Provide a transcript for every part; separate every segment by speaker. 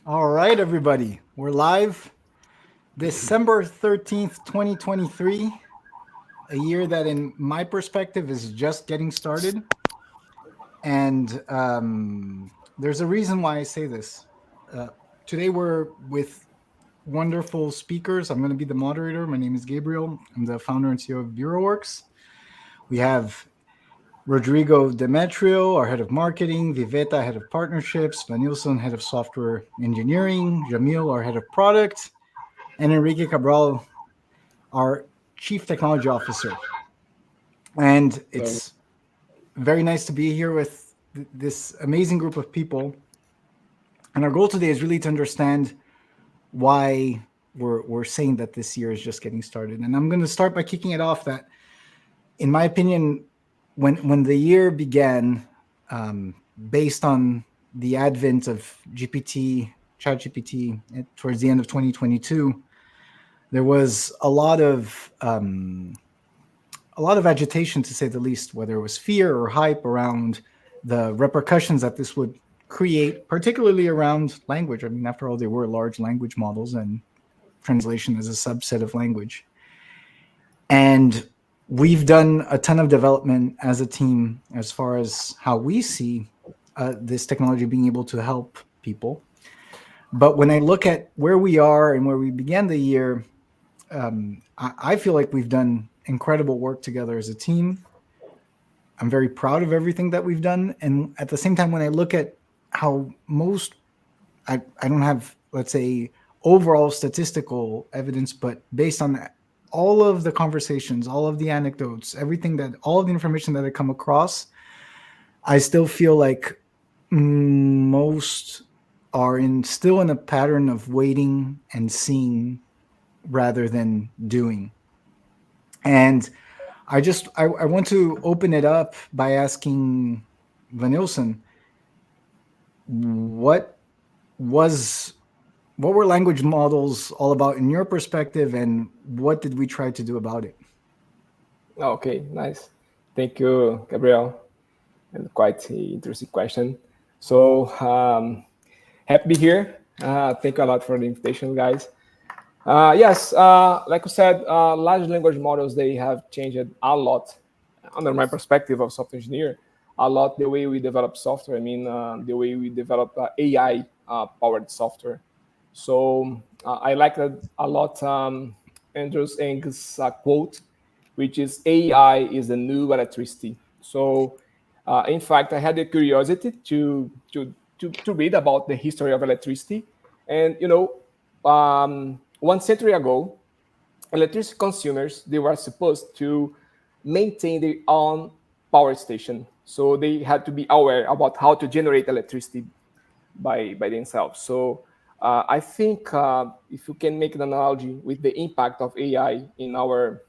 Speaker 1: All right, everybody. We're live. December 13th, 2023, a year that, in my perspective, is just getting started. And there's a reason why I say this. Uh, Today, we're with wonderful speakers. I'm going to be the moderator. My name is Gabriel. I'm the founder and CEO of BureauWorks. We have Rodrigo Demetrio, our head of marketing, Viveta, head of partnerships, Vanilson, head of software engineering, Jamil, our head of product, and Enrique Cabral, our chief technology officer. And
Speaker 2: So,
Speaker 1: it's very nice to be here with this amazing group of people. And our goal today is really to understand why we're saying that this year is just getting started. And I'm going to start by kicking it off that, in my opinion, when the year began, based on the advent of GPT, ChatGPT, towards the end of 2022, there was a lot of agitation, to say the least, whether it was fear or hype around the repercussions that this would create, particularly around language. I mean, after all, they were large language models, and translation is a subset of language. And we've done a ton of development as a team as far as how we see this technology being able to help people. But when I look at where we are and where we began the year, I feel like we've done incredible work together as a team. I'm very proud of everything that we've done. And at the same time, when I look at how I don't have, let's say, overall statistical evidence, but based on all of the conversations, all of the anecdotes, all of the information that I come across, I still feel like most are still in a pattern of waiting and seeing rather than doing. And I want to open it up by asking Vanilson, what was what were language models all about in your perspective, and what did we try to do about it?
Speaker 2: okay, nice. Thank you, Gabriel. And quite an interesting question. So, happy to be here. Thank you a lot for the invitation, guys. Yes, like you said, large language models, they have changed a lot, under my perspective of software engineer, a lot the way we develop software. I mean, the way we develop AI powered software. So I like that a lot. Andrew Ng's quote, which is AI is the new electricity. So, in fact, I had the curiosity to read about the history of electricity, and 1 century ago, electricity consumers, they were supposed to maintain their own power station. So they had to be aware about how to generate electricity by themselves. So I think if you can make an analogy with the impact of AI in our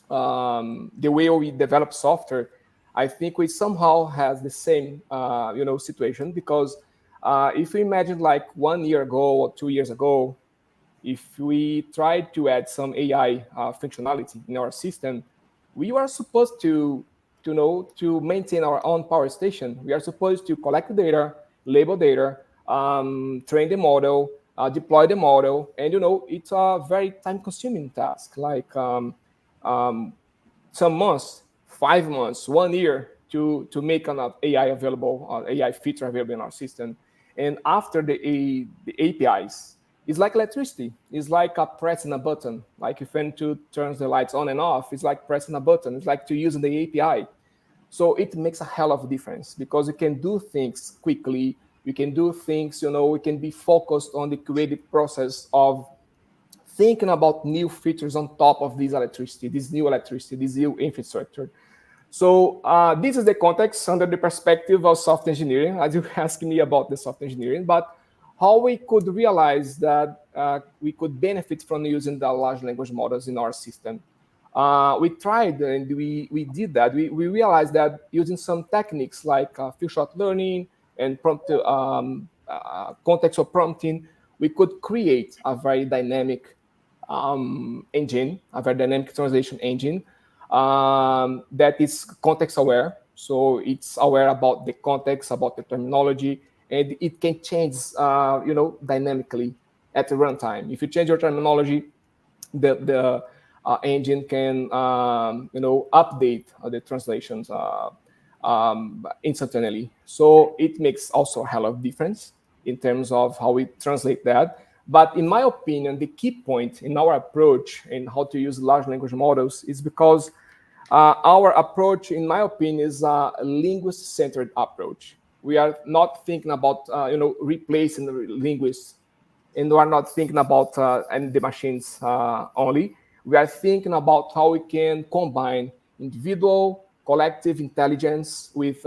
Speaker 2: the way we develop software, I think we somehow has the same situation, because if we imagine like 1 year ago or 2 years ago, if we tried to add some AI functionality in our system, we are supposed to maintain our own power station. We are supposed to collect the data, label data, train the model, deploy the model, and it's a very time-consuming task. Like um, some months, 5 months, 1 year to make an AI available, AI feature available in our system. And after the APIs, it's like electricity. It's like pressing a button. Like if N2 turns the lights on and off, it's like pressing a button. It's like to using the API. So it makes a hell of a difference, because you can do things quickly. You can do things, we can be focused on the creative process of thinking about new features on top of this new electricity, this new infrastructure. So this is the context under the perspective of software engineering, as you asked me about the software engineering, but how we could realize that we could benefit from using the large language models in our system. We tried and we did that. We realized that using some techniques like few shot learning and context of prompting, we could create a very dynamic engine, a very dynamic translation engine that is context aware. So it's aware about the context, about the terminology, and it can change, dynamically at the runtime. If you change your terminology, the engine can update the translations instantly. So it makes also a hell of difference in terms of how we translate that. But in my opinion, the key point in our approach in how to use large language models is because our approach, in my opinion, is a linguist-centered approach. We are not thinking about replacing the linguists, and we are not thinking about and the machines only. We are thinking about how we can combine individual, collective intelligence with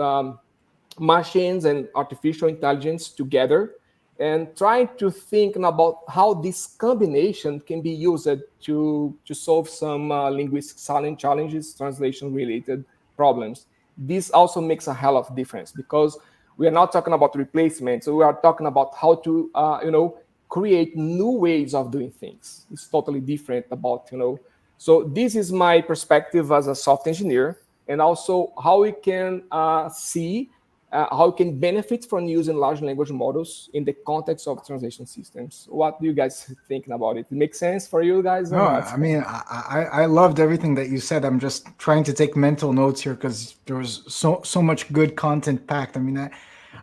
Speaker 2: machines and artificial intelligence together, and trying to think about how this combination can be used to solve some linguistic challenges, translation related problems. This also makes a hell of difference because we are not talking about replacement, so we are talking about how to create new ways of doing things. It's totally different about so this is my perspective as a software engineer, and also how we can see how we can benefit from using large language models in the context of translation systems. What do you guys think about it? It makes sense for you guys or
Speaker 1: No,
Speaker 2: not?
Speaker 1: I mean, I loved everything that you said. I'm just trying to take mental notes here because there was so much good content packed. I mean,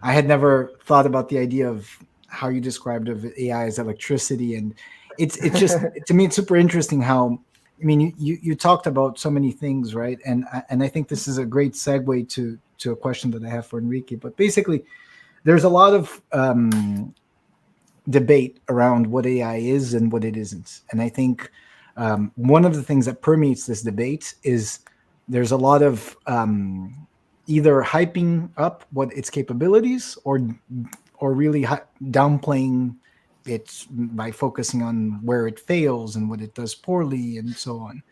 Speaker 1: I had never thought about the idea of how you described of AI as electricity, and it's just to me it's super interesting how I mean you talked about so many things, right? And I think this is a great segue to a question that I have for Enrique. But basically, there's a lot of debate around what AI is and what it isn't. And I think one of the things that permeates this debate is there's a lot of either hyping up what its capabilities or really downplaying it by focusing on where it fails and what it does poorly and so on.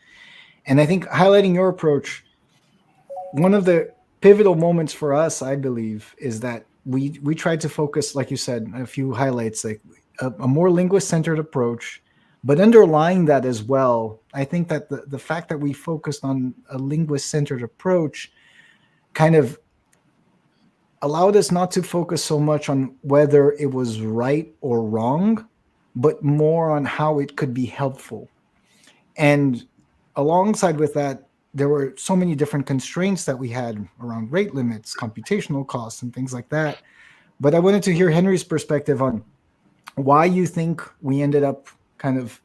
Speaker 1: And I think highlighting your approach, one of the pivotal moments for us, I believe, is that we tried to focus, like you said, a few highlights, like a more linguist centered approach. But underlying that as well, I think that the fact that we focused on a linguist centered approach kind of allowed us not to focus so much on whether it was right or wrong, but more on how it could be helpful. And alongside with that, there were so many different constraints that we had around rate limits, computational costs, and things like that. But I wanted to hear Henry's perspective on why you think we ended up kind of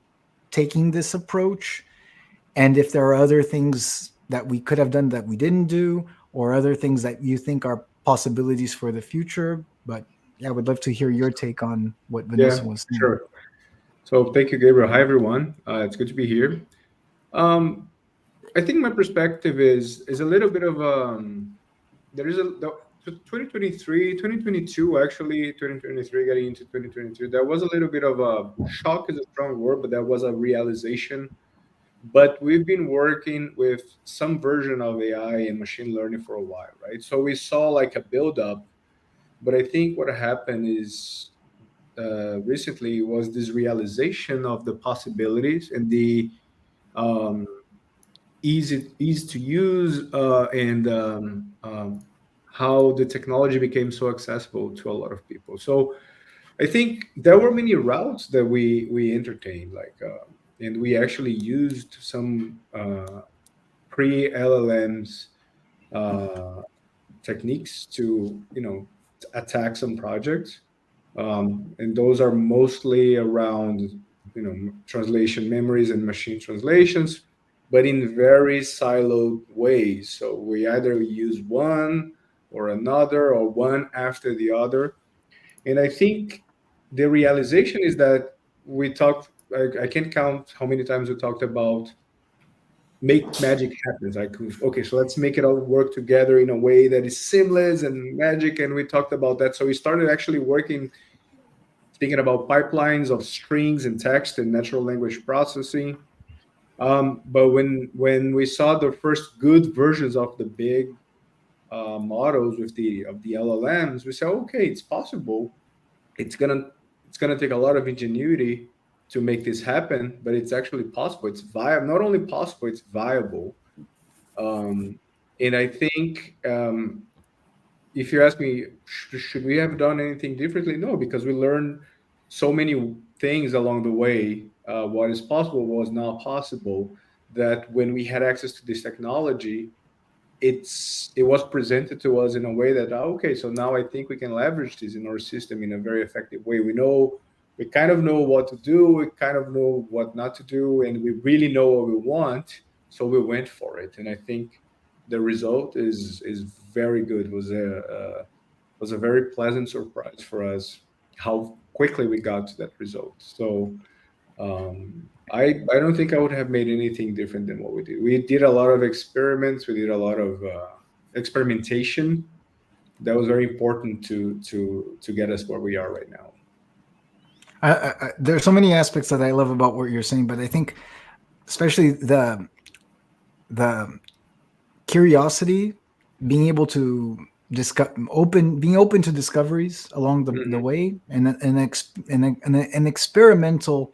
Speaker 1: taking this approach, and if there are other things that we could have done that we didn't do, or other things that you think are possibilities for the future. But yeah, I would love to hear your take on what
Speaker 3: Yeah,
Speaker 1: Vanessa was saying.
Speaker 3: sure. So thank you, Gabriel. Hi, everyone. It's good to be here. Um, I think my perspective is a little bit of there is a 2023, 2022, actually 2023 getting into 2022. There was a little bit of a shock is a strong word, but that was a realization. But we've been working with some version of AI and machine learning for a while, right? So we saw like a build up, but I think what happened is recently was this realization of the possibilities and the um, easy to use and how the technology became so accessible to a lot of people. So I think there were many routes that we entertained, like and we actually used some pre LLMs uh, techniques to attack some projects, and those are mostly around translation memories and machine translations, but in very siloed ways. So we either use one or another or one after the other. And I think the realization is that we talked, I can't count how many times we talked about make magic happen. Like, okay, so let's make it all work together in a way that is seamless and magic. And we talked about that. So we started actually working, thinking about pipelines of strings and text and natural language processing. But when we saw the first good versions of the big models with the of the LLMs, we said, okay, it's possible. It's gonna it's gonna take a lot of ingenuity to make this happen, but it's actually possible. It's viable. Not only possible, it's viable. And I think if you ask me, should we have done anything differently? No, because we learned so many things along the way. What is possible was not possible. That when we had access to this technology, it was presented to us in a way that, okay, so now I think we can leverage this in our system in a very effective way. We kind of know what to do, we kind of know what not to do, and we really know what we want, so we went for it. And I think the result is very good. Was a very pleasant surprise for us how quickly we got to that result. So I don't think I would have made anything different than what we did. We did a lot of experiments. We did a lot of experimentation. That was very important to get us where we are right now.
Speaker 1: There are so many aspects that I love about what you're saying, but I think especially the curiosity, being able to being open to discoveries along the way, and an experimental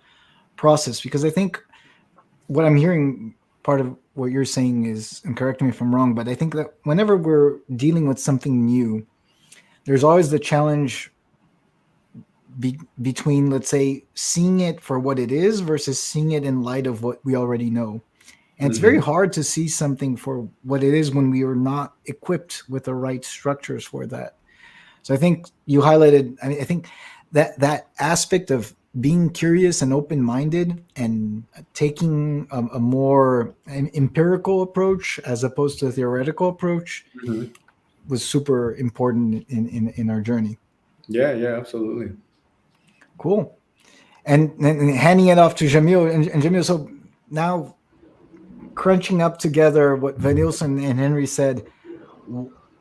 Speaker 1: process. Because I think what I'm hearing, part of what you're saying is, and correct me if I'm wrong, but I think that whenever we're dealing with something new, there's always the challenge between, let's say, seeing it for what it is versus seeing it in light of what we already know. And it's very hard to see something for what it is when we are not equipped with the right structures for that. So I think you highlighted, I think that aspect of being curious and open-minded and taking a more empirical approach as opposed to a theoretical approach was super important in our journey.
Speaker 3: Yeah, absolutely.
Speaker 1: Cool. And handing it off to Jamil. And Jamil, so now crunching up together what Vanilson and Henry said,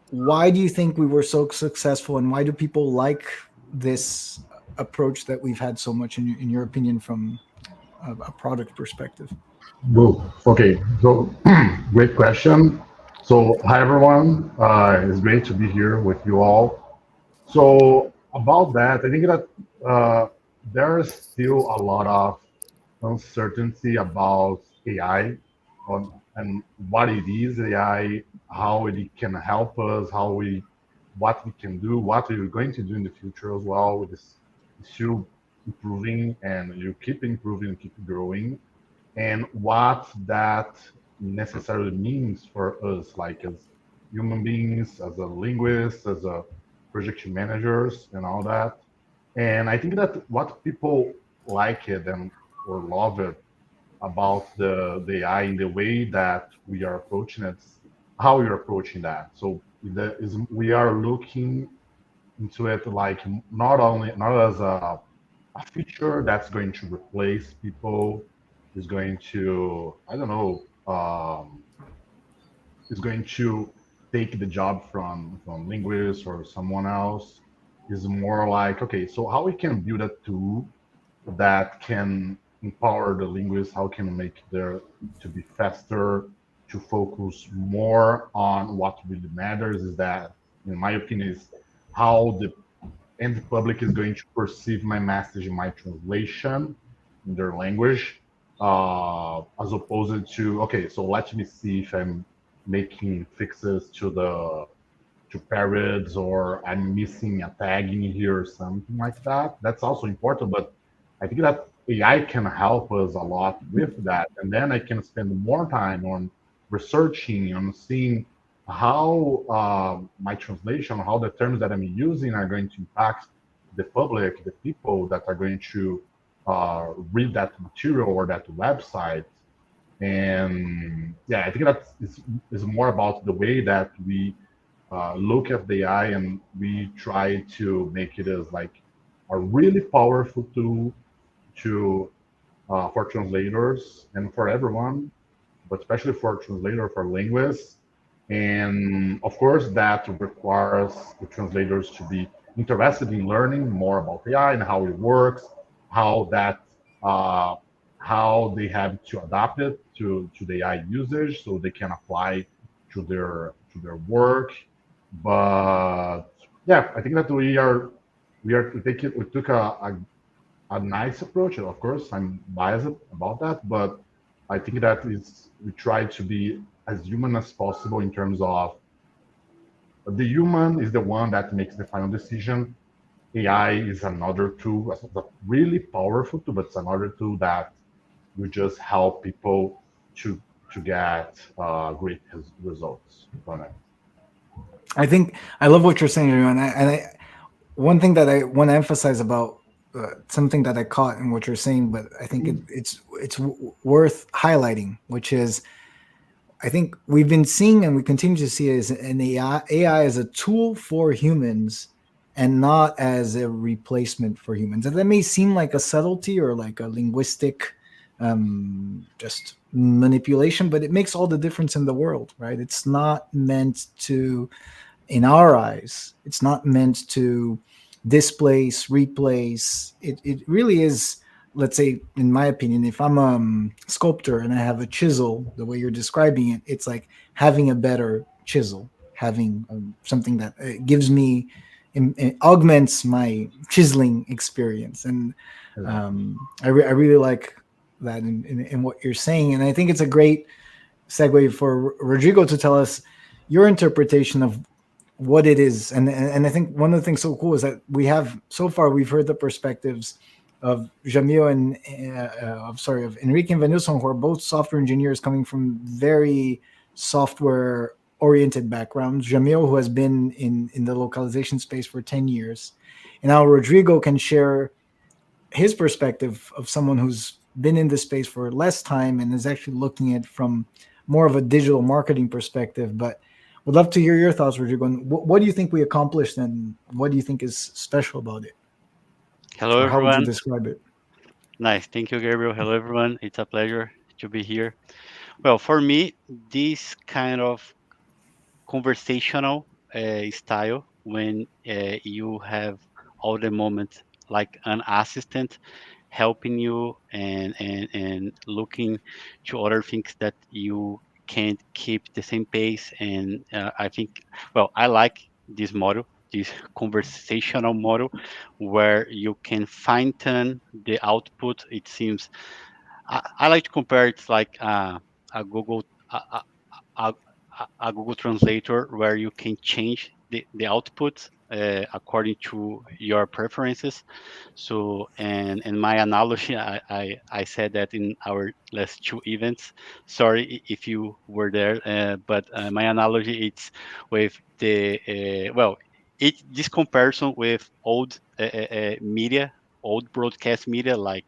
Speaker 1: why do you think we were so successful, and why do people like this approach that we've had so much, in your opinion, from a product perspective?
Speaker 4: Well, okay. So, great question. So, hi everyone. It's great to be here with you all. So, about that, I think that there is still a lot of uncertainty about AI and what it is AI, how it can help us, what we can do, what we're going to do in the future as well. It's still improving, and you keep improving, keep growing, and what that necessarily means for us, like as human beings, as a linguist, as a project managers, and all that. And I think that what people like it and or love it about the AI in the way that we are approaching it, how we are approaching that. So we are looking into it like not as a feature that's going to replace people, is going to, I don't know, is going to take the job from linguists or someone else. Is more like, okay, so how we can build a tool that can empower the linguists, how can we make their to be faster, to focus more on what really matters. Is that, in my opinion, is how the end public is going to perceive my message, my translation in their language, as opposed to, okay, so let me see if I'm making fixes to parrots, or I'm missing a tag in here or something like that. That's also important, but I think that AI can help us a lot with that. And then I can spend more time on researching, on seeing how my translation, how the terms that I'm using are going to impact the public, the people that are going to read that material or that website. And yeah, I think that is more about the way that we look at the AI, and we try to make it as like a really powerful tool to for translators and for everyone, but especially for translator, for linguists. And of course, that requires the translators to be interested in learning more about AI and how it works, how that uh, how they have to adapt it to the AI usage so they can apply to their work. But yeah, I think that we took a nice approach. Of course, I'm biased about that, but I think that is we try to be as human as possible in terms of The human is the one that makes the final decision. AI is another tool, it's a really powerful tool, but it's another tool that will just help people to get great results from it.
Speaker 1: I think I love what you're saying, and one thing that I want to emphasize about something that I caught in what you're saying, but I think it's worth highlighting, which is I think we've been seeing and we continue to see it as an AI as a tool for humans and not as a replacement for humans. And that may seem like a subtlety or like a linguistic just manipulation, but it makes all the difference in the world, right? It's not meant to, in our eyes, it's not meant to displace, replace. It really is, let's say, in my opinion, if I'm a sculptor and I have a chisel, the way you're describing it, it's like having a better chisel, having something that gives me, it augments my chiseling experience. And I really like that in what you're saying. And I think it's a great segue for Rodrigo to tell us your interpretation of what it is. And I think one of the things so cool is that we have so far we've heard the perspectives of Jamil and of Enrique and Vanilson, who are both software engineers coming from very software oriented backgrounds. Jamil, who has been in the localization space for 10 years. And now Rodrigo can share his perspective of someone who's been in this space for less time and is actually looking at it from more of a digital marketing perspective. But would love to hear your thoughts, Rodrigo. What do you think we accomplished, and what do you think is special about it,
Speaker 5: Hello,
Speaker 1: or how would you
Speaker 5: everyone.
Speaker 1: describe it?
Speaker 5: Nice. Thank you, Gabriel. Hello, everyone. It's a pleasure to be here. Well, for me, this kind of conversational style, when you have all the moment like an assistant helping you and looking to other things that you can't keep the same pace. And I think, well, I like this model, this conversational model, where you can fine tune the output. It seems I like to compare it like a Google a, a Google Translator where you can change the output according to your preferences. So, and my analogy, I said that in our last two events. Sorry if you were there, but my analogy it's with the well, it this comparison with old media, old broadcast media like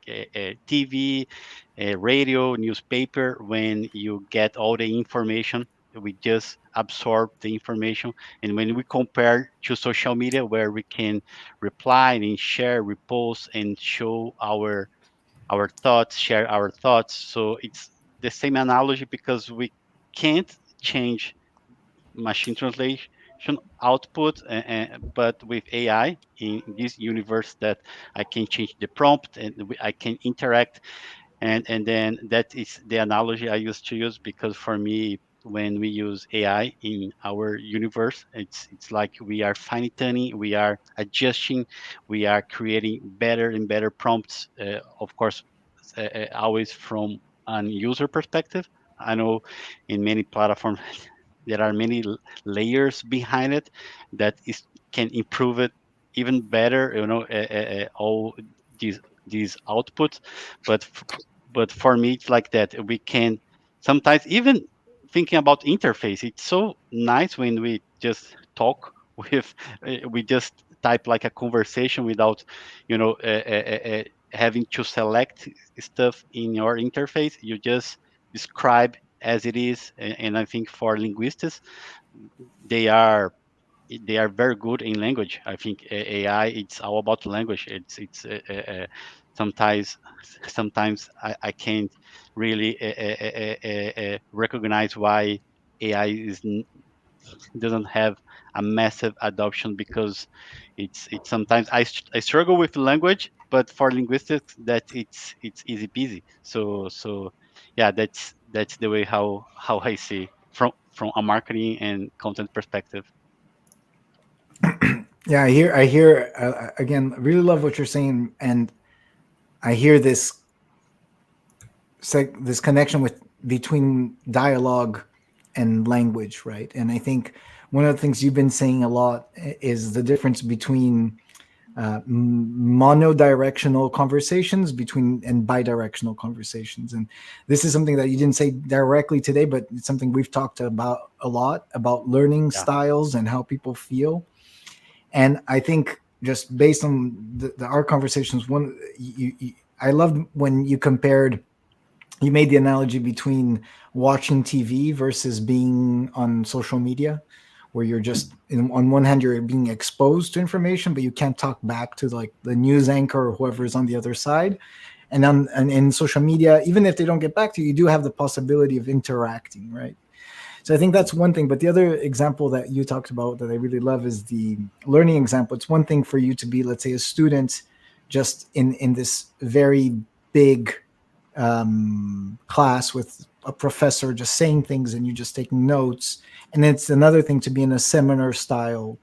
Speaker 5: TV, radio, newspaper. When you get all the information, we just absorb the information, and when we compare to social media where we can reply and share, repost, and show our thoughts, share our thoughts. So it's the same analogy because we can't change machine translation output, but with AI in this universe that I can change the prompt and I can interact, and then that is the analogy I used to use because for me when we use AI in our universe, it's like we are fine tuning, we are adjusting, we are creating better and better prompts. Of course, always from an user perspective. I know in many platforms there are many layers behind it that is can improve it even better. All these these outputs, but but for me it's like that we can sometimes even thinking about interface. It's so nice when we just talk with we just type like a conversation without having to select stuff in your interface. You just describe as it is, and I think for linguists they are they are very good in language. I think AI it's all about language. Sometimes I can't really recognize why AI doesn't have a massive adoption because it's sometimes I struggle with language, but for linguistics that it's easy peasy. So yeah, that's the way how I see from a marketing and content perspective.
Speaker 1: Yeah, I hear again. Really love what you're saying, and I hear this connection with between dialogue and language, right? And I think one of the things you've been saying a lot is the difference between monodirectional conversations and bidirectional conversations. And this is something that you didn't say directly today, but it's something we've talked about a lot, about learning styles and how people feel. And I think just based on our conversations, I loved when you made the analogy between watching TV versus being on social media, where you're just on one hand you're being exposed to information, but you can't talk back to like the news anchor or whoever's on the other side. And in social media, even if they don't get back to you, you do have the possibility of interacting, right? So I think that's one thing. But the other example that you talked about that I really love is the learning example. It's one thing for you to be, let's say, a student just in this very big class with a professor just saying things and you just taking notes. And it's another thing to be in a seminar style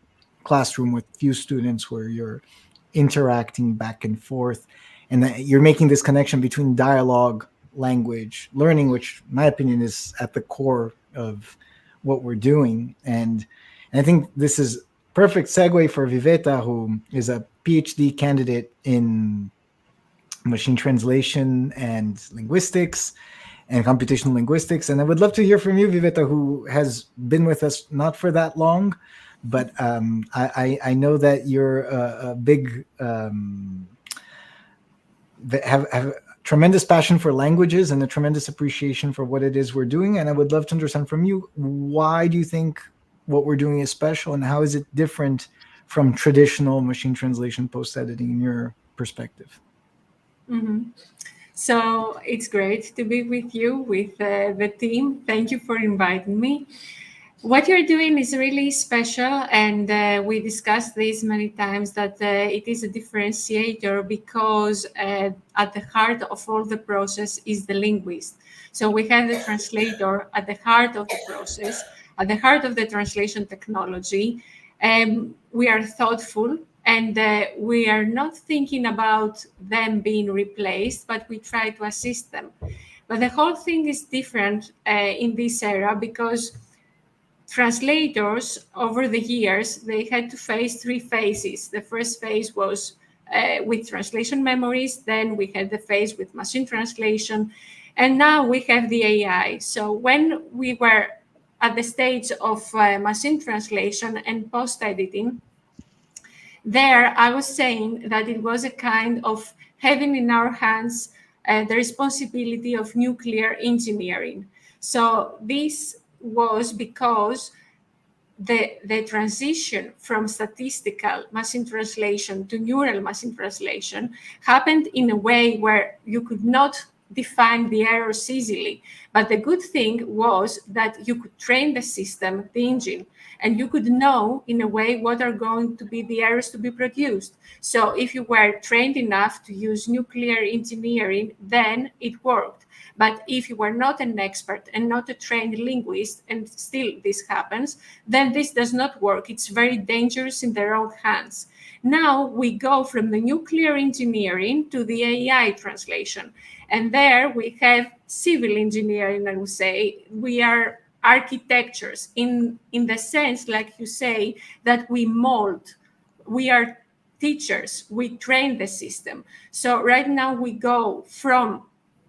Speaker 1: classroom with few students where you're interacting back and forth, and that you're making this connection between dialogue, language, learning, which in my opinion is at the core of what we're doing. And I think this is perfect segue for Viveta, who is a PhD candidate in machine translation and linguistics and computational linguistics. And I would love to hear from you, Viveta, who has been with us not for that long, but I know that you're a big have tremendous passion for languages and a tremendous appreciation for what it is we're doing. And I would love to understand from you, why do you think what we're doing is special, and how is it different from traditional machine translation post-editing in your perspective?
Speaker 6: Mm-hmm. So it's great to be with you, with the team. Thank you for inviting me. What you're doing is really special, and we discussed this many times, that it is a differentiator because at the heart of all the process is the linguist. So we have the translator at the heart of the process, at the heart of the translation technology. We are thoughtful, and we are not thinking about them being replaced, but we try to assist them. But the whole thing is different in this era, because translators over the years, they had to face three phases. The first phase was with translation memories, then we had the phase with machine translation, and now we have the AI. So when we were at the stage of machine translation and post-editing, there I was saying that it was a kind of having in our hands the responsibility of nuclear engineering. So this was because the transition from statistical machine translation to neural machine translation happened in a way where you could not define the errors easily. But the good thing was that you could train the system, the engine, and you could know in a way what are going to be the errors to be produced. So if you were trained enough to use nuclear engineering, then it worked. But if you were not an expert and not a trained linguist, and still this happens, then this does not work. It's very dangerous in their own hands. Now we go from the nuclear engineering to the AI translation. And there we have civil engineering, I would say. We are architectures in the sense, like you say, that we mold. We are teachers. We train the system. So right now we go from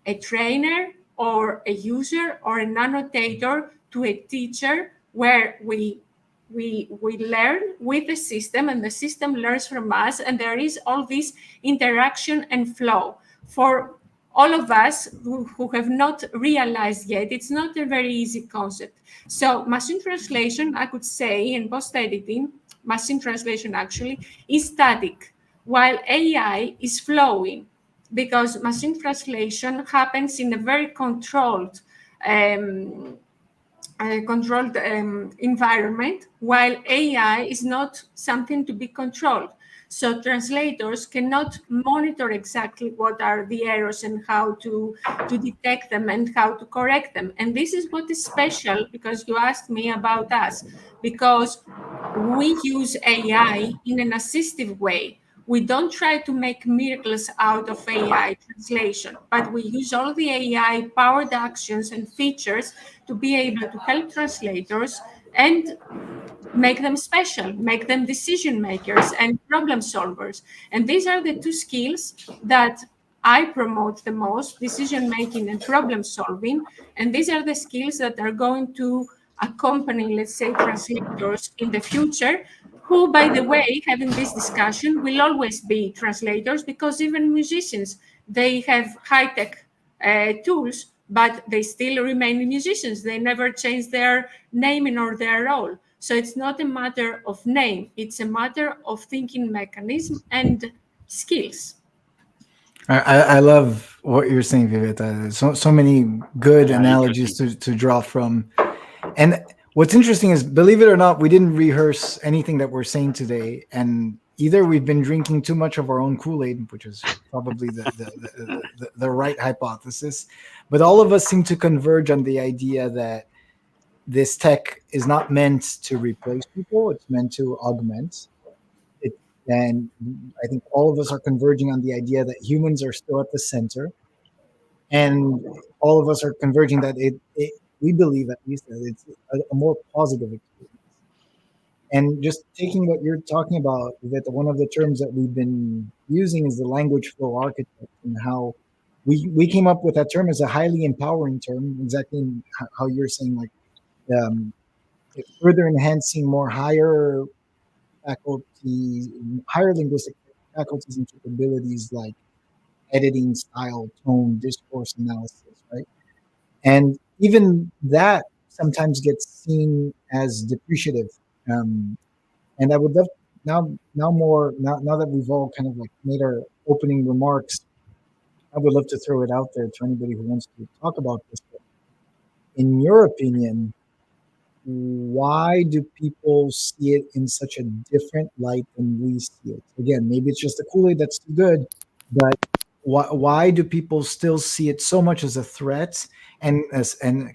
Speaker 6: a trainer or a user or an annotator to a teacher, where we learn with the system and the system learns from us, and there is all this interaction and flow. For all of us who have not realized yet, it's not a very easy concept. So machine translation, I could say, and post-editing, machine translation actually is static, while AI is flowing, because machine translation happens in a very controlled environment, while AI is not something to be controlled. So translators cannot monitor exactly what are the errors and how to detect them and how to correct them. And this is what is special, because you asked me about us, because we use AI in an assistive way. We don't try to make miracles out of AI translation, but we use all the AI powered actions and features to be able to help translators and make them special, make them decision makers and problem solvers. And these are the two skills that I promote the most: decision making and problem solving. And these are the skills that are going to accompany, let's say, translators in the future, who, by the way, having this discussion, will always be translators, because even musicians, they have high-tech tools, but they still remain musicians. They never change their naming or their role. So it's not a matter of name, it's a matter of thinking mechanism and skills.
Speaker 1: I love what you're saying, Viveta. So many good
Speaker 5: Yeah,
Speaker 1: analogies
Speaker 5: interesting.
Speaker 1: to draw from. And what's interesting is, believe it or not, we didn't rehearse anything that we're saying today. And either we've been drinking too much of our own Kool-Aid, which is probably the right hypothesis, but all of us seem to converge on the idea that this tech is not meant to replace people; it's meant to augment it. And I think all of us are converging on the idea that humans are still at the center, and all of us are converging that we believe, at least, that it's a more positive experience. And just taking what you're talking about, that one of the terms that we've been using is the language flow architect, and how we came up with that term as a highly empowering term, exactly how you're saying, like, um, further enhancing more faculties, higher linguistic faculties and capabilities, like editing, style, tone, discourse analysis, right? And even that sometimes gets seen as depreciative. Um, and I would love now that we've all kind of like made our opening remarks, I would love to throw it out there to anybody who wants to talk about this. In your opinion, why do people see it in such a different light than we see it? Again, maybe it's just the Kool-Aid that's too good, but why do people still see it so much as a threat? And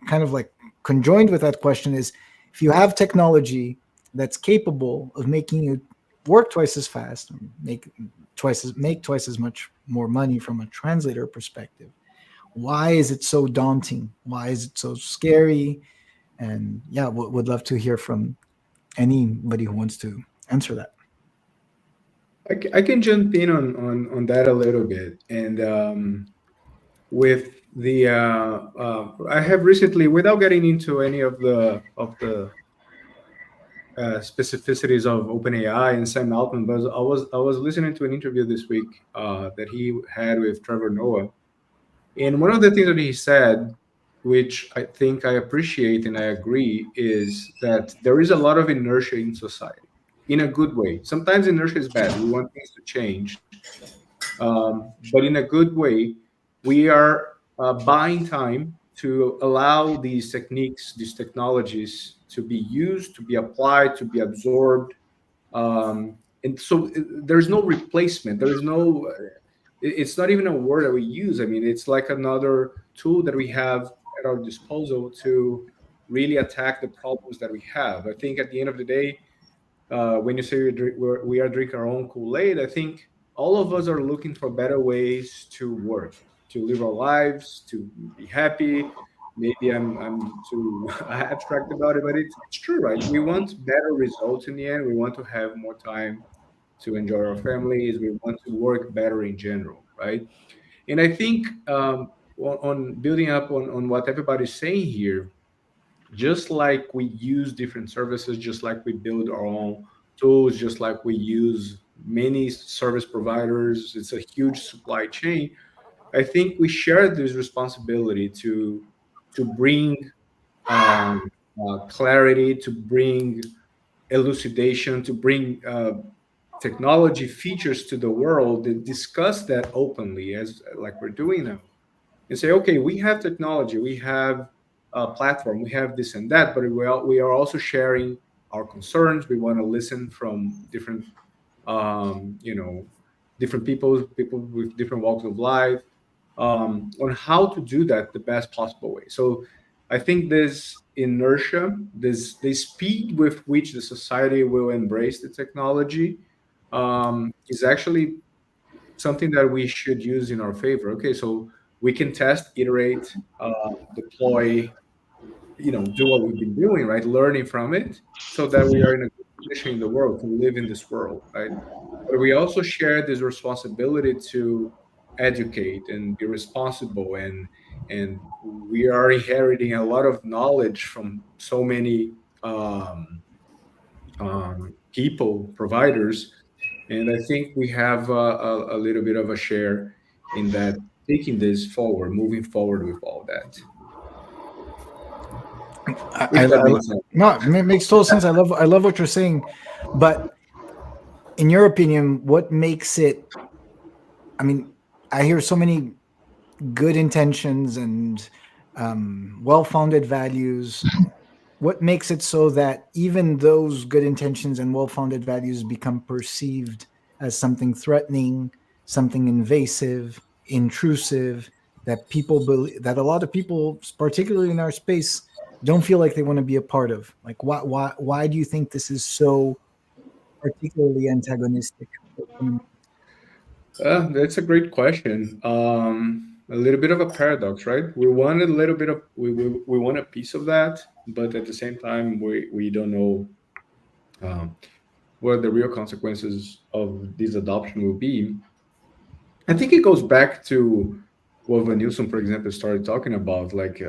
Speaker 1: kind of like conjoined with that question is, if you have technology that's capable of making you work twice as fast, make twice as much more money from a translator perspective, why is it so daunting? Why is it so scary? And yeah, would love to hear from anybody who wants to answer that.
Speaker 3: I can jump in on that a little bit. And with the I have recently, without getting into any of the specificities of OpenAI and Sam Altman, but I was listening to an interview this week that he had with Trevor Noah, and one of the things that he said, which I think I appreciate and I agree, is that there is a lot of inertia in society, in a good way. Sometimes inertia is bad. We want things to change, but in a good way, we are buying time to allow these techniques, these technologies to be used, to be applied, to be absorbed. And so there's no replacement. There is no, it's not even a word that we use. I mean, it's like another tool that we have at our disposal to really attack the problems that we have. I think at the end of the day, when you say we are drinking our own Kool-Aid, I think all of us are looking for better ways to work, to live our lives, to be happy. Maybe I'm too abstract about it, but it's true, right? We want better results in the end. We want to have more time to enjoy our families. We want to work better in general, right? And I think on building up on what everybody's saying here, just like we use different services, just like we build our own tools, just like we use many service providers, it's a huge supply chain. I think we share this responsibility to bring clarity, to bring elucidation, to bring technology features to the world, and discuss that openly, as like we're doing now, and say, okay, we have technology, we have a platform, we have this and that, but we are also sharing our concerns. We want to listen from different, you know, different people with different walks of life, on how to do that the best possible way. So I think this inertia, this the speed with which the society will embrace the technology, is actually something that we should use in our favor. Okay, so we can test, iterate, deploy, do what we've been doing, right? Learning from it, so that we are in a good position in the world to live in this world, right? But we also share this responsibility to educate and be responsible, and we are inheriting a lot of knowledge from so many people, providers, and I think we have a little bit of a share in that, taking this forward, moving forward with all that. If that makes sense.
Speaker 1: No, it makes total sense. I love what you're saying, but in your opinion, what makes it? I mean, I hear so many good intentions and well-founded values. What makes it so that even those good intentions and well-founded values become perceived as something threatening, something invasive, intrusive, that people believe, that a lot of people, particularly in our space, don't feel like they want to be a part of? Like, why do you think this is so particularly antagonistic?
Speaker 3: That's a great question. A little bit of a paradox, right? We want a little bit of we want a piece of that, but at the same time, we don't know um, what the real consequences of this adoption will be. I think it goes back to what Van Nielsen, for example, started talking about. Like,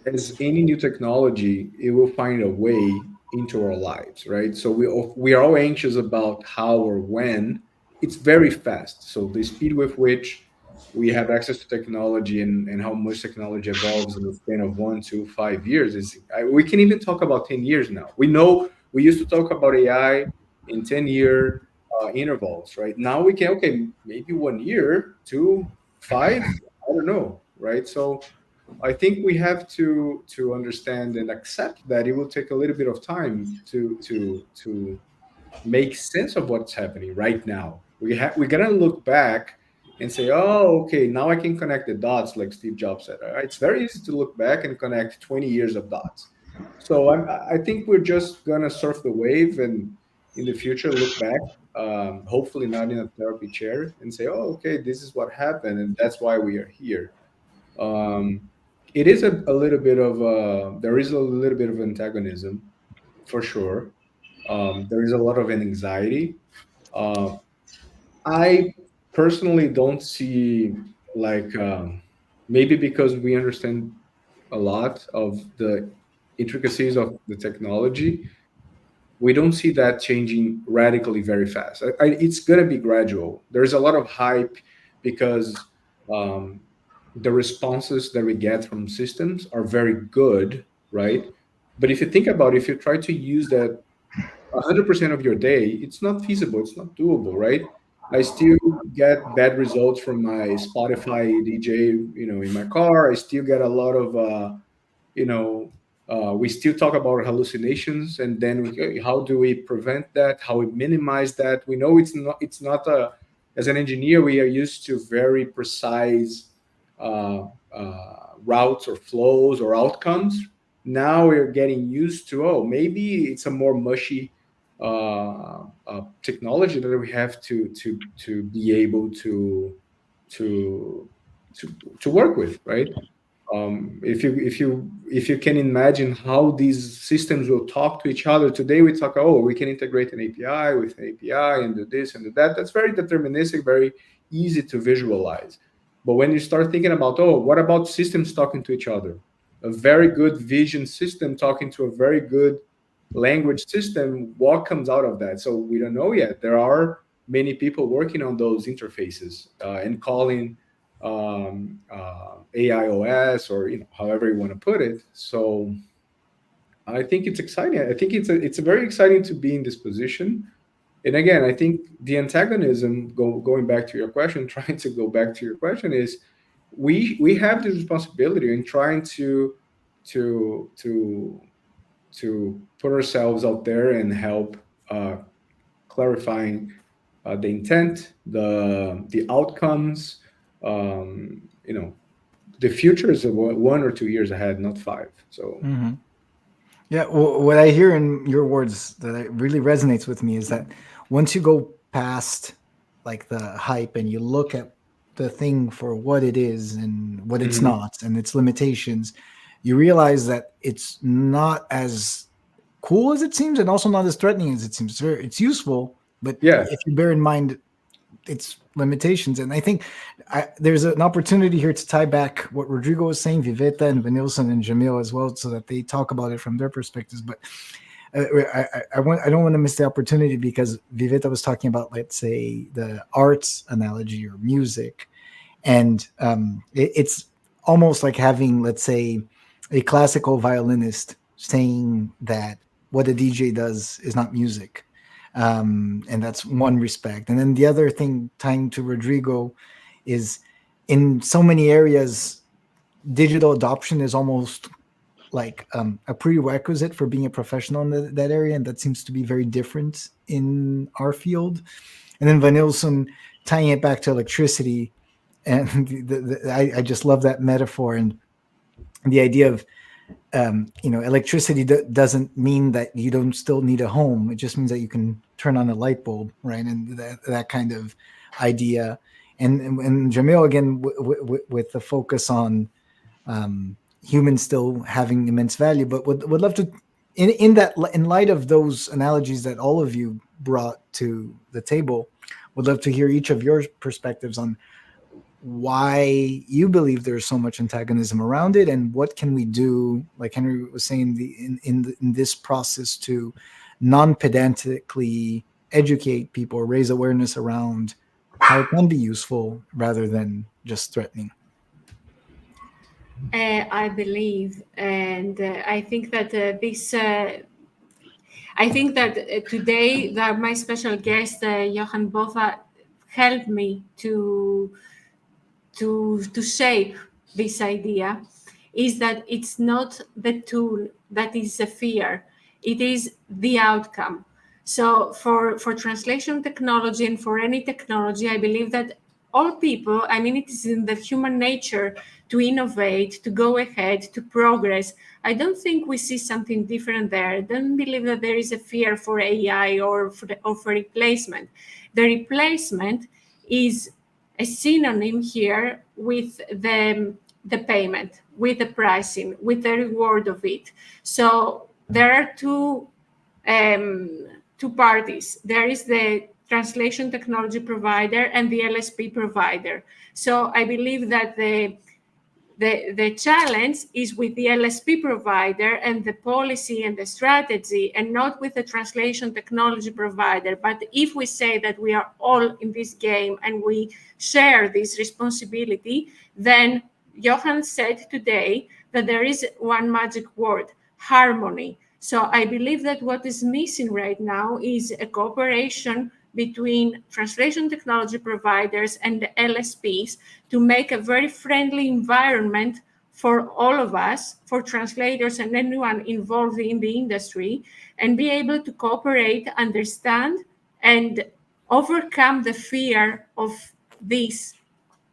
Speaker 3: as any new technology, it will find a way into our lives, right? So we are all anxious about how or when. It's very fast. So the speed with which we have access to technology, and how much technology evolves in the span of 1 to 5 years is, we can even talk about 10 years now. We know we used to talk about AI in 10-year intervals, right? Now we can, okay, maybe 1 year, two, five, I don't know, right? So I think we have to understand and accept that it will take a little bit of time to make sense of what's happening right now. We're gonna look back and say, oh, okay, now I can connect the dots, like Steve Jobs said. It's very easy to look back and connect 20 years of dots. So I think we're just gonna surf the wave, and in the future look back, hopefully not in a therapy chair, and say, oh, okay, this is what happened, and that's why we are here. um, it is a little bit of there is a little bit of antagonism, for sure. There is a lot of anxiety. uh, I personally don't see, like, maybe because we understand a lot of the intricacies of the technology, we don't see that changing radically very fast. It's going to be gradual. There's a lot of hype because um, the responses that we get from systems are very good, right? But if you think about it, if you try to use that 100% of your day, it's not feasible. It's not doable, right? I still get bad results from my Spotify DJ, in my car. I still get a lot of you know we still talk about hallucinations, and then how do we prevent that, how we minimize that? We know it's not a, as an engineer, we are used to very precise uh, routes or flows or outcomes. Now we're getting used to, oh, maybe it's a more mushy technology that we have to be able to to to work with, right? If you can imagine how these systems will talk to each other. Today we talk, oh, we can integrate an API with an API and do this and do that. That's very deterministic, very easy to visualize. But when you start thinking about, oh, what about systems talking to each other? A very good vision system talking to a very good language system, what comes out of that? So we don't know yet. There are many people working on those interfaces, and calling AIOS, or however you want to put it. So I think it's exciting. I think it's a very exciting to be in this position. And again, I think the antagonism, going back to your question, trying to go back to your question, is we have this responsibility in trying to to to put ourselves out there and help clarifying the intent, the outcomes. The future is 1 or 2 years ahead, not five. So
Speaker 1: Yeah, well, what I hear in your words that really resonates with me is that once you go past like the hype and you look at the thing for what it is and what it's
Speaker 3: mhm.
Speaker 1: not and its limitations, you realize that it's not as cool as it seems, and also not as threatening as it seems. It's useful, but
Speaker 3: Yeah.
Speaker 1: if you bear in mind its limitations, and I think there's an opportunity here to tie back what Rodrigo was saying, Viveta and Vanilson and Jamil as well, so that they talk about it from their perspectives. But I don't want to miss the opportunity because Viveta was talking about, let's say, the arts analogy or music, and it's almost like having, let's say, a classical violinist saying that what a DJ does is not music, and that's one respect. And then the other thing, tying to Rodrigo, is in so many areas, digital adoption is almost like a prerequisite for being a professional in that area, and that seems to be very different in our field. And then Vanilson tying it back to electricity, and I just love that metaphor and the idea of electricity doesn't mean that you don't still need a home. It just means that you can turn on a light bulb, right? And that kind of idea. And Jamil again with the focus on humans still having immense value, but would love to in light of those analogies that all of you brought to the table, would love to hear each of your perspectives on why you believe there's so much antagonism around it, and what can we do, like Henry was saying, in this process to non-pedantically educate people or raise awareness around how it can be useful rather than just threatening.
Speaker 6: I believe, and I think that this. I think that today that my special guest Johan Botha helped me to shape this idea. Is that it's not the tool that is a fear; it is the outcome. So for translation technology and for any technology, I believe that all people, I mean, it is in the human nature to innovate, to go ahead, to progress. I don't think we see something different there. I don't believe that there is a fear for AI or for replacement. The replacement is a synonym here with the payment, with the pricing, with the reward of it. So there are two parties. There is the translation technology provider and the LSP provider. So I believe that the challenge is with the LSP provider and the policy and the strategy, and not with the translation technology provider. But if we say that we are all in this game and we share this responsibility, then Johan said today that there is one magic word: harmony. So I believe that what is missing right now is a cooperation between translation technology providers and the LSPs to make a very friendly environment for all of us, for translators and anyone involved in the industry, and be able to cooperate, understand, and overcome the fear of this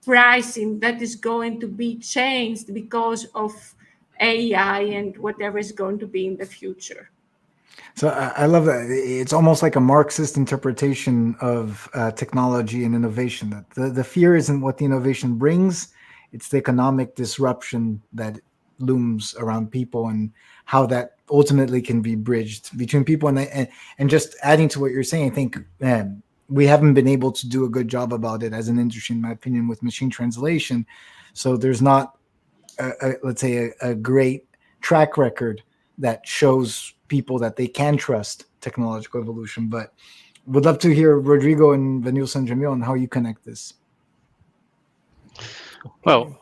Speaker 6: pricing that is going to be changed because of AI and whatever is going to be in the future.
Speaker 1: So I love that. It's almost like a Marxist interpretation of technology and innovation. That the fear isn't what the innovation brings; it's the economic disruption that looms around people, and how that ultimately can be bridged between people. And just adding to what you're saying, I think we haven't been able to do a good job about it as an industry, in my opinion, with machine translation. So there's not, let's say, a great track record that shows people that they can trust technological evolution. But would love to hear Rodrigo and Vanilson and Jamil on how you connect this.
Speaker 5: Well,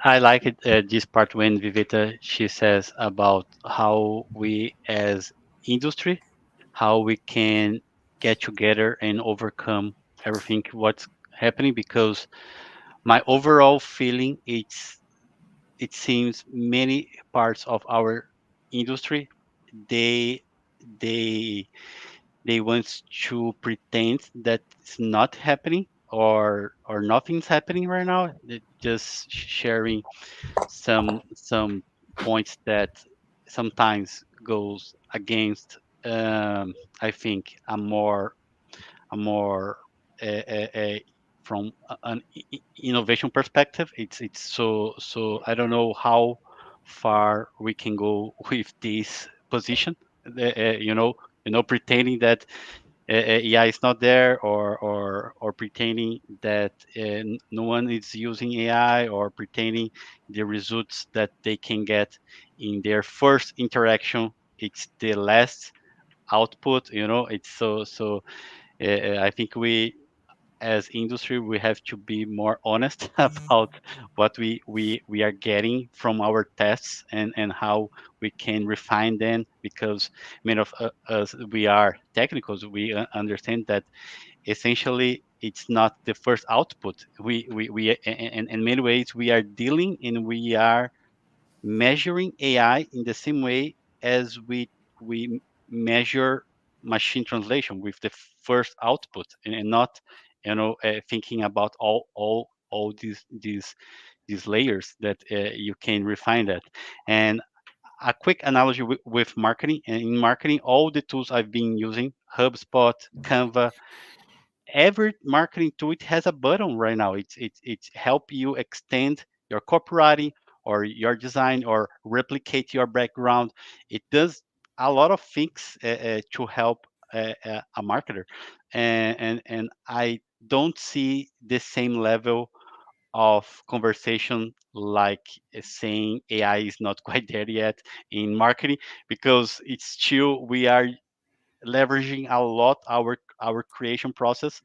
Speaker 5: I like it this part when Viveta she says about how we as industry, how we can get together and overcome everything what's happening, because my overall feeling it seems many parts of our industry they they they want to pretend that it's not happening, or nothing's happening right now. Just sharing some points that sometimes goes against, I think a more from an innovation perspective. It's so I don't know far we can go with this position. You know, pretending that AI is not there, or pretending that no one is using AI, or pretending the results that they can get in their first interaction, it's the last output. It's I think we, as industry, we have to be more honest about what we are getting from our tests, and how we can refine them, because many of us, we are technicals. We understand that essentially it's not the first output. We in many ways we are dealing, and we are measuring AI in the same way as we measure machine translation, with the first output, and not thinking about all these layers that you can refine that. And a quick analogy with marketing. And in marketing, all the tools I've been using, HubSpot, Canva, every marketing tool, it has a button right now. It's help you extend your copywriting, or your design, or replicate your background. It does a lot of things to help a marketer. And I don't see the same level of conversation, like saying AI is not quite there yet in marketing, because it's still, we are leveraging a lot our creation process,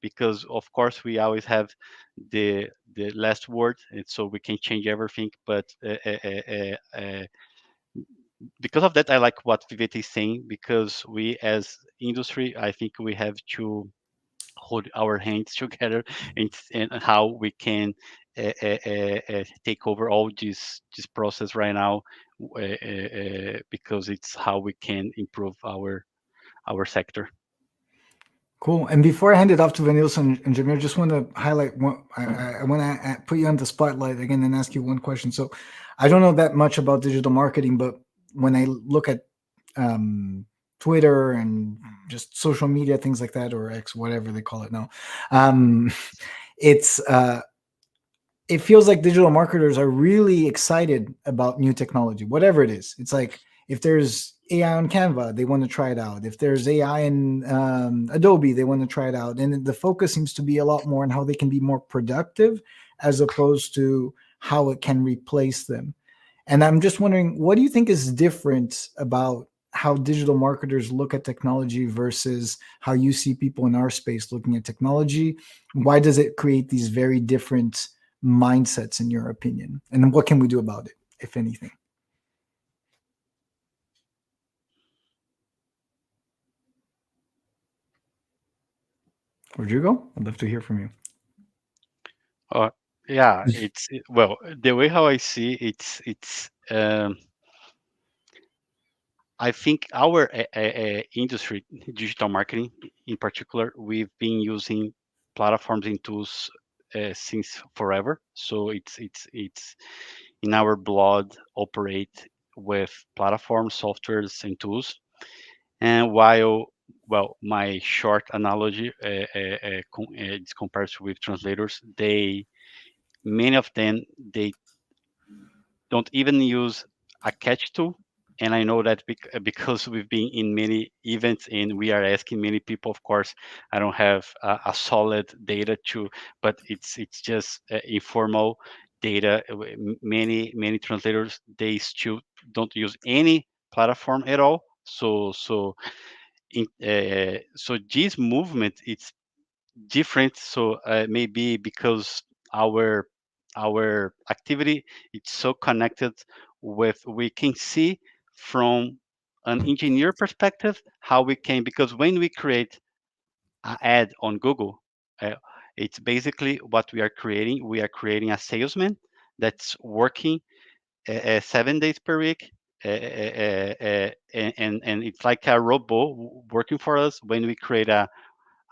Speaker 5: because of course we always have the last word, and so we can change everything. But because of that, I like what Vivek is saying, because we, as industry, I think we have to hold our hands together, and how we can take over all this process right now, because it's how we can improve our sector.
Speaker 1: Cool. And before I hand it off to Vanessa and Jameer, just want to highlight one. I want to put you on the spotlight again and ask you one question. So, I don't know that much about digital marketing, but when I look at Twitter and just social media, things like that, or X, whatever they call it now, um, it's it feels like digital marketers are really excited about new technology, whatever it is. It's like, if there's AI on Canva, they want to try it out. If there's AI in Adobe, they want to try it out. And the focus seems to be a lot more on how they can be more productive, as opposed to how it can replace them. And I'm just wondering, what do you think is different about how digital marketers look at technology versus how you see people in our space looking at technology? Why does it create these very different mindsets, in your opinion? And what can we do about it, if anything? Rodrigo, I'd love to hear from you.
Speaker 5: Uh, yeah, well, the way how I see it's I think our industry, digital marketing in particular, we've been using platforms and tools since forever. So it's in our blood, operate with platforms, softwares, and tools. And while, well, my short analogy is compared with translators, many of them, they don't even use a catch tool. And I know that because we've been in many events and we are asking many people. Of course, I don't have a solid data but it's just informal data. Many translators, they still don't use any platform at all. So this movement, it's different. So maybe because our our activity, it's so connected with, we can see from an engineer perspective how we can, because when we create an ad on Google, uh, it's basically what we are creating. We are creating a salesman that's working 7 days per week, and it's like a robot working for us. When we create uh,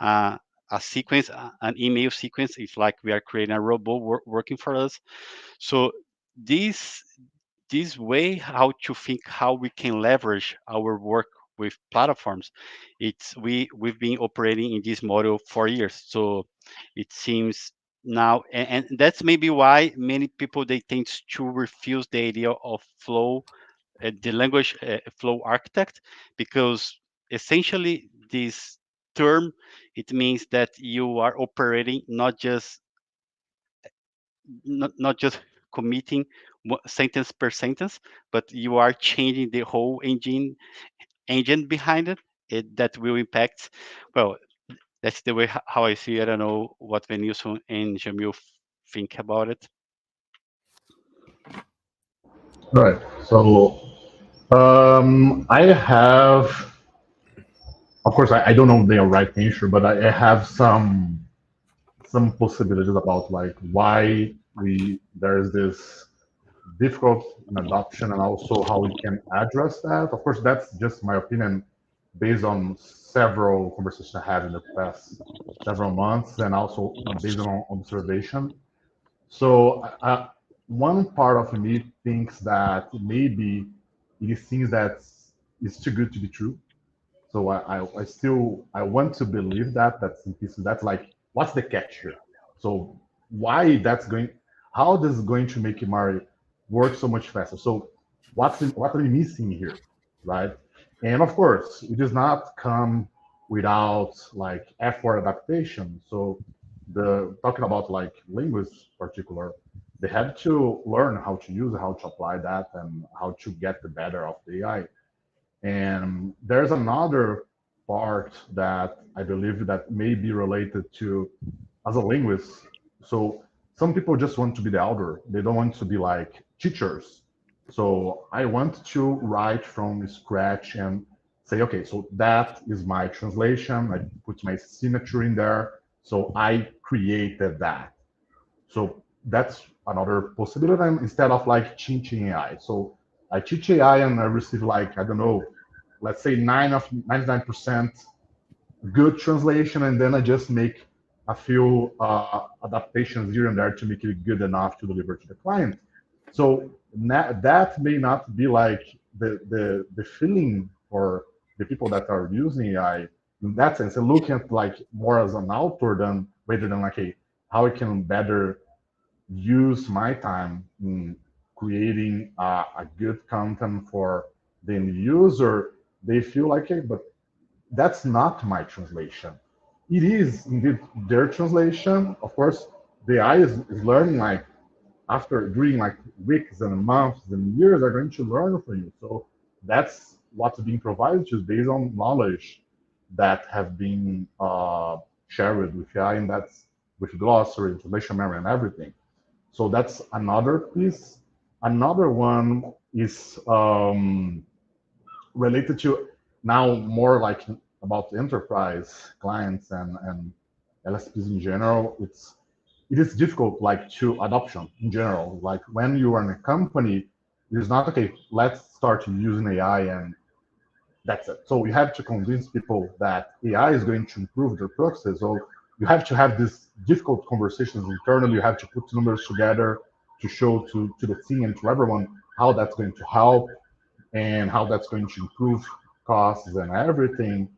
Speaker 5: a sequence, an email sequence, it's like we are creating a robot working for us. So this this way how to think how we can leverage our work with platforms, we've been operating in this model for years. So it seems now, and that's maybe why many people they tend to refuse the idea of flow, the language flow architect, because essentially this term, it means that you are operating not just committing sentence per sentence, but you are changing the whole engine behind it, that will impact. Well, that's the way how I see it. I don't know what Venilson and Jamil think about it.
Speaker 4: Right. So I have, of course, I don't know the right answer, but I have some possibilities about like why we there is this difficult in adoption and also how we can address that. Of course, that's just my opinion based on several conversations I had in the past several months and also based on observation. So one part of me thinks that maybe it seems that it's too good to be true. So I still I want to believe that that's like what's the catch here? So why that's going? How this is going to make my work so much faster? So what are we missing here, right? And of course, it does not come without like effort adaptation. So the talking about like linguists particular, they had to learn how to use, how to apply that, and how to get the better of the AI. And there's another part that I believe that may be related to as a linguist. So some people just want to be the elder. They don't want to be like teachers. So I want to write from scratch and say, okay, so that is my translation. I put my signature in there. So I created that. So that's another possibility. And instead of like teaching AI. So I teach AI and I receive like, I don't know, let's say 99% good translation, and then I just make a few adaptations here and there to make it good enough to deliver to the client. So that may not be like the feeling for the people that are using AI in that sense, and looking at like more as an author than rather than like a how I can better use my time in creating a good content for the end user. They feel like, hey, but that's not my translation. It is indeed their translation. Of course, the AI is learning like after during like weeks and months and years are going to learn from you. So that's what's being provided to is based on knowledge that have been shared with AI, and that's with glossary, translation memory, and everything. So that's another piece. Another one is related to now more like about enterprise clients and LSPs in general. It is difficult like to adoption in general. Like when you are in a company, it's not okay. Let's start using AI and that's it. So you have to convince people that AI is going to improve their process. So you have to have these difficult conversations internally. You have to put numbers together to show to the team and to everyone how that's going to help and how that's going to improve costs and everything.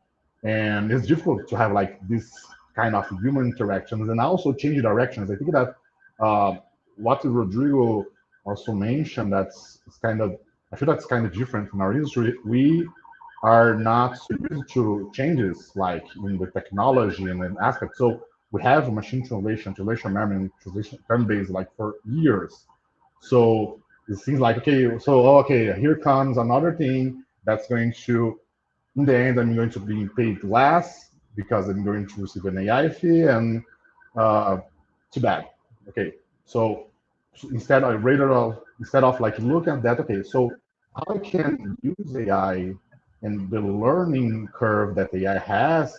Speaker 4: And it's difficult to have like this kind of human interactions and also change directions. I think that what Rodrigo also mentioned, that's kind of, I feel that's kind of different in our industry. We are not so used to changes like in the technology and an aspect. So we have machine translation, translation memory, and translation term base like for years. So it seems like okay, so okay, here comes another thing that's going to, in the end, I'm going to be paid less because I'm going to receive an AI fee, and too bad. Okay, so instead of like look at that, okay, so how I can use AI and the learning curve that AI has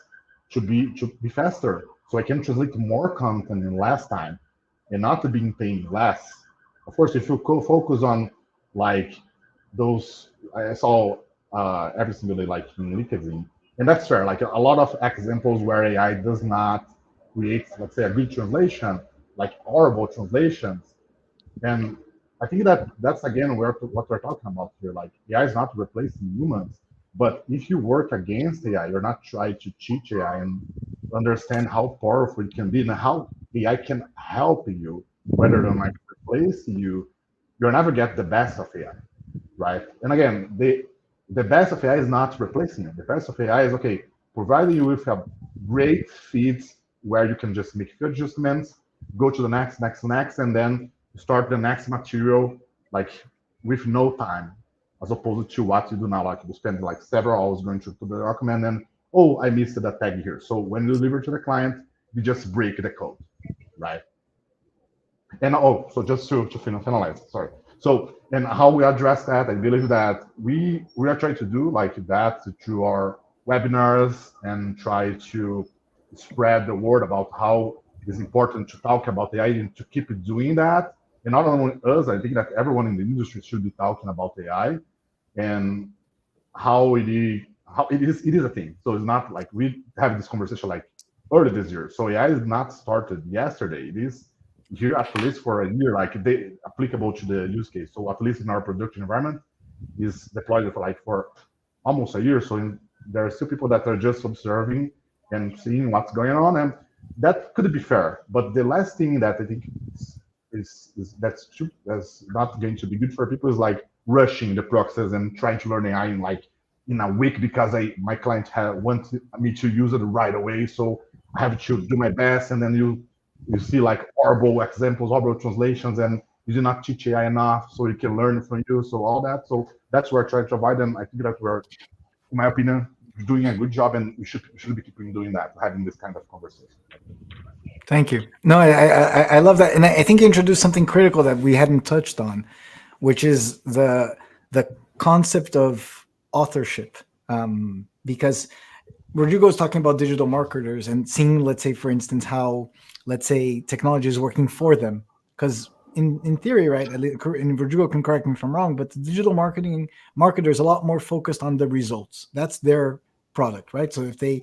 Speaker 4: to be faster, so I can translate more content in less time, and not being paying less. Of course, if you focus on like those, I saw every single day like in LinkedIn, and that's fair. Like a lot of examples where AI does not create, let's say, a good translation, like horrible translations, and I think that that's again where what we're talking about here. Like AI is not replacing humans, but if you work against AI, you're not trying to teach AI and understand how powerful it can be and how AI can help you rather than like replace you, you'll never get the best of AI, right? And again, the best of AI is not replacing it. The best of AI is okay, providing you with a great feed where you can just make few adjustments, go to the next, and then start the next material like with no time, as opposed to what you do now. Like you spend like several hours going through to the document and oh, I missed that tag here. So when you deliver to the client, you just break the code, right? And oh, so just to finalize, sorry. So, and how we address that, I believe that we are trying to do like that through our webinars and try to spread the word about how it's important to talk about AI and to keep doing that. And not only us, I think that everyone in the industry should be talking about AI and how it is a thing. So it's not like we have this conversation like early this year. So AI is not started yesterday. It is here at least for a year, like they applicable to the use case. So at least in our production environment, is deployed for almost a year. So there are still people that are just observing and seeing what's going on, and that could be fair. But the last thing that I think that's not going to be good for people is like rushing the process and trying to learn AI in a week because my client wants me to use it right away. So I have to do my best, and then you see like horrible examples, horrible translations, and you do not teach AI enough so it can learn from you. So all that. So that's where I try to avoid them. I think that we're, in my opinion, doing a good job, and we should be keeping doing that, having this kind of conversation.
Speaker 1: Thank you. No, I love that, and I think you introduced something critical that we hadn't touched on, which is the concept of authorship. Because Rodrigo was talking about digital marketers and seeing, let's say, for instance, how, let's say, technology is working for them. Because in theory, right, and Rodrigo can correct me if I'm wrong, but the digital marketer is a lot more focused on the results. That's their product, right? So if the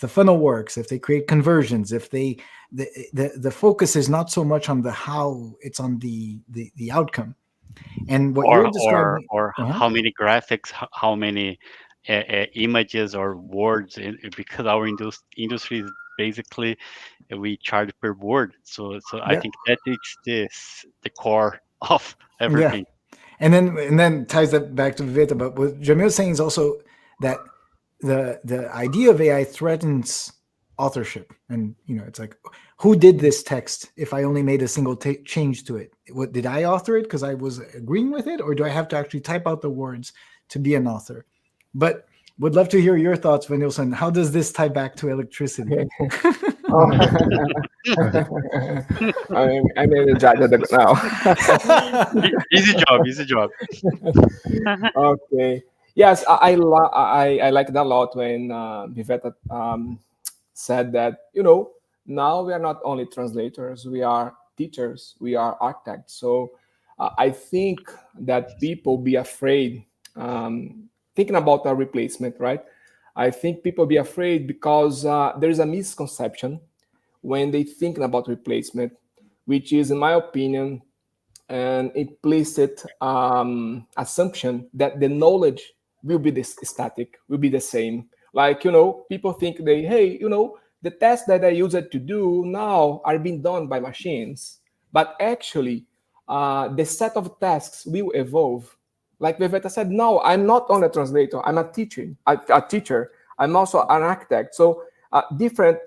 Speaker 1: funnel works, if they create conversions, if the focus is not so much on the how, it's on the outcome. And what you're describing,
Speaker 5: how many graphics, how many images or words, because our industry is basically we charge per word. So I think that it's the core of everything.
Speaker 1: Yeah. And then ties that back to Viveta. But what Jamil is saying is also that the idea of AI threatens authorship. And it's like, who did this text if I only made a single change to it? What did I author it because I was agreeing with it, or do I have to actually type out the words to be an author? But would love to hear your thoughts, Vanilson. How does this tie back to electricity?
Speaker 2: I'm in the judge now.
Speaker 5: Easy job.
Speaker 2: Okay. Yes, I like that a lot when Viveta said that, now we are not only translators, we are teachers, we are architects. So I think that people be afraid, thinking about a replacement, right? I think people be afraid because there is a misconception when they think about replacement, which is, in my opinion, an implicit assumption that the knowledge will be static, will be the same. Like, people think the tasks that I use it to do now are being done by machines. But actually, the set of tasks will evolve. Like Viveta said, no, I'm not only a translator, I'm a teacher. I'm also an architect. So different,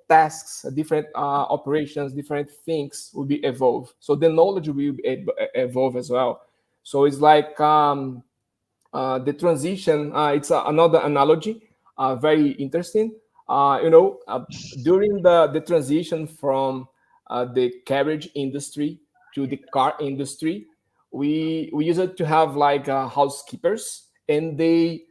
Speaker 2: tasks, different operations, different things will be evolved. So the knowledge will evolve as well. So it's like the transition. It's another analogy, very interesting. During the transition from the carriage industry to the car industry, we used to have like housekeepers, and they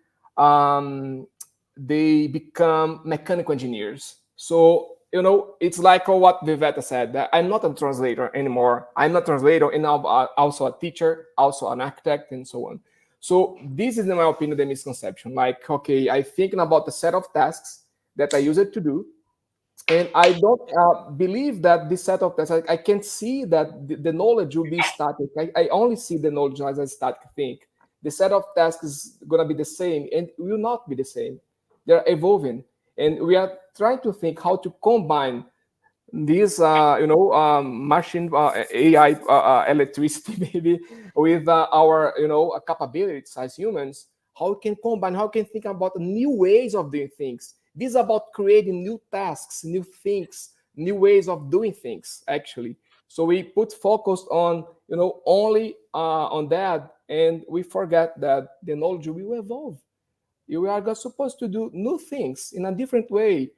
Speaker 2: become mechanical engineers. So it's like what Viveta said, that I'm not a translator anymore. I'm not a translator, and now also a teacher, also an architect, and so on. So this is, in my opinion, the misconception. Like, okay, I'm thinking about the set of tasks that I use it to do, and I don't believe that this set of tasks, I can see that the knowledge will be static. I only see the knowledge as a static thing. The set of tasks is going to be the same, and will not be the same. They're evolving, and we are trying to think how to combine this machine AI electricity maybe with our capabilities as humans, how we can combine, how we can think about new ways of doing things. This is about creating new tasks, new things, new ways of doing things actually. So we put focus on only on that, and we forget that the knowledge will evolve. We are supposed to do new things in a different way.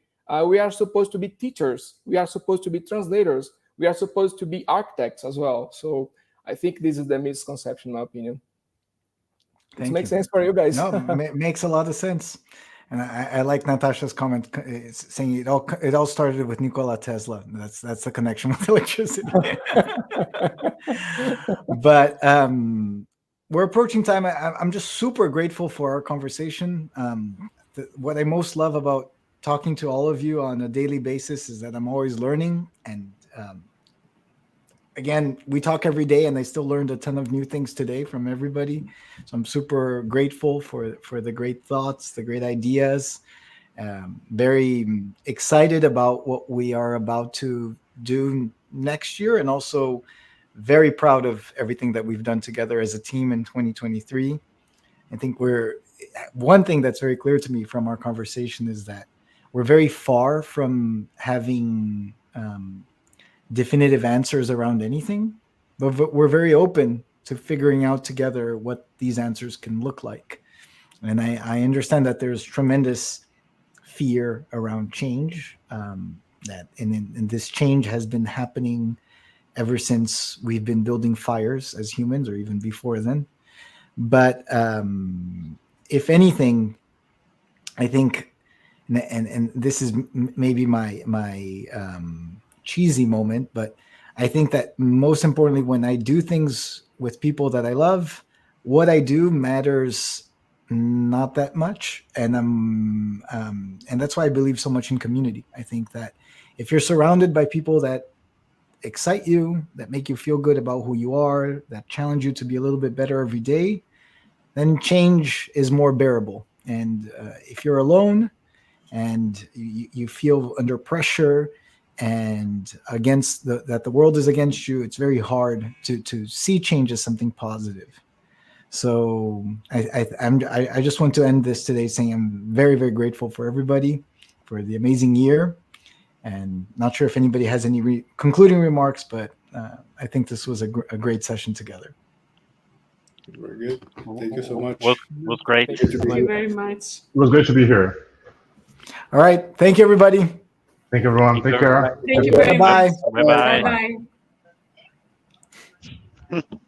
Speaker 2: We are supposed to be teachers. We are supposed to be translators. We are supposed to be architects as well. So I think this is the misconception, in my opinion. It
Speaker 1: Thank
Speaker 2: makes
Speaker 1: you.
Speaker 2: sense for you guys.
Speaker 1: No, makes a lot of sense. And I like Natasha's comment saying it all started with Nikola Tesla. That's the connection with electricity. But we're approaching time. I'm just super grateful for our conversation. What I most love about talking to all of you on a daily basis is that I'm always learning. And again, we talk every day, and I still learned a ton of new things today from everybody. So I'm super grateful for the great thoughts, the great ideas. Very excited about what we are about to do next year, and also very proud of everything that we've done together as a team in 2023. I think one thing that's very clear to me from our conversation is that we're very far from having definitive answers around anything, but we're very open to figuring out together what these answers can look like. And I understand that there's tremendous fear around change, that and this change has been happening ever since we've been building fires as humans, or even before then. But if anything, I think, and this is maybe my cheesy moment, but I think that most importantly, when I do things with people that I love, what I do matters not that much, and that's why I believe so much in community. I think that if you're surrounded by people that excite you, that make you feel good about who you are, that challenge you to be a little bit better every day, then change is more bearable. And if you're alone and you feel under pressure and that the world is against you, it's very hard to see change as something positive. So I just want to end this today saying I'm very, very grateful for everybody for the amazing year, and not sure if anybody has any concluding remarks, but I think this was a great session together.
Speaker 3: Very good. Thank you so much.
Speaker 5: Was great.
Speaker 6: Thank you very much.
Speaker 4: It was great to be here.
Speaker 1: All right. Thank you, everybody.
Speaker 4: Thank you, everyone. Take care.
Speaker 6: Thank you very
Speaker 1: Bye-bye.
Speaker 6: much.
Speaker 5: Bye-bye.
Speaker 6: Bye-bye.